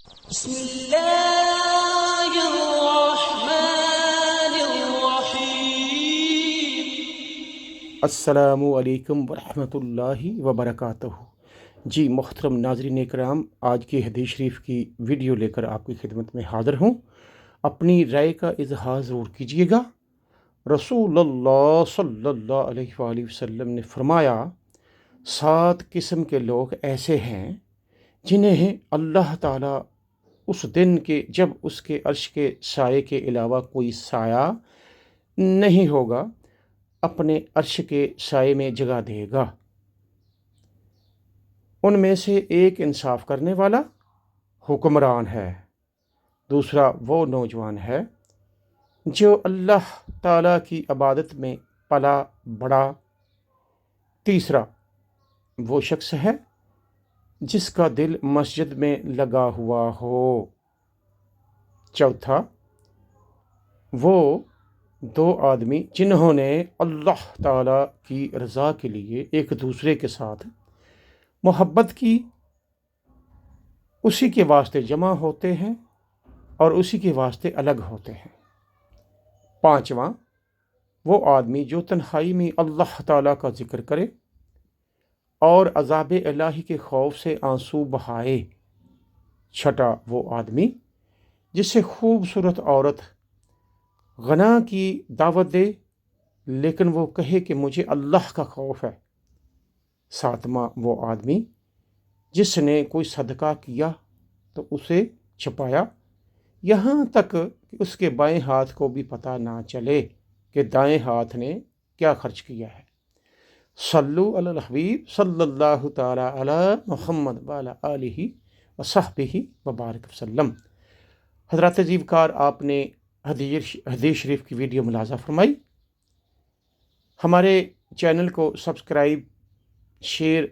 بسم الله الرحمن الرحیم۔ السلام علیکم ورحمۃ اللہ وبرکاتہ۔ جی محترم ناظرین کرام، آج کی حدیث شریف کی ویڈیو لے کر آپ کی خدمت میں حاضر ہوں۔ اپنی رائے کا اظہار ضرور کیجیے گا۔ رسول اللہ صلی اللہ علیہ وآلہ وسلم نے فرمایا، 7 قسم کے لوگ ایسے ہیں جنہیں اللہ تعالیٰ اس دن کے جب اس کے عرش کے سائے کے علاوہ کوئی سایہ نہیں ہوگا، اپنے عرش کے سائے میں جگہ دے گا۔ ان میں سے ایک انصاف کرنے والا حکمران ہے، دوسرا وہ نوجوان ہے جو اللہ تعالیٰ کی عبادت میں پلا بڑھا، تیسرا وہ شخص ہے جس کا دل مسجد میں لگا ہوا ہو، چوتھا وہ 2 آدمی جنہوں نے اللہ تعالیٰ کی رضا کے لیے ایک دوسرے کے ساتھ محبت کی، اسی کے واسطے جمع ہوتے ہیں اور اسی کے واسطے الگ ہوتے ہیں، پانچواں وہ آدمی جو تنہائی میں اللہ تعالیٰ کا ذکر کرے اور عذاب الہی کے خوف سے آنسو بہائے، چھٹا وہ آدمی جسے خوبصورت عورت غنا کی دعوت دے لیکن وہ کہے کہ مجھے اللہ کا خوف ہے، ساتواں وہ آدمی جس نے کوئی صدقہ کیا تو اسے چھپایا یہاں تک کہ اس کے بائیں ہاتھ کو بھی پتہ نہ چلے کہ دائیں ہاتھ نے کیا خرچ کیا ہے۔ صلو علی الحبیب صلی اللہ تعالی علی محمد وعلی آلہ وصحبہ وبارک وسلم۔ حضرات عزیز کار، آپ نے حدیث شریف کی ویڈیو ملاحظہ فرمائی۔ ہمارے چینل کو سبسکرائب شیئر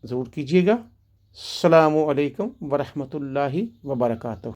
ضرور کیجیے گا۔ السلام علیکم ورحمۃ اللہ وبرکاتہ۔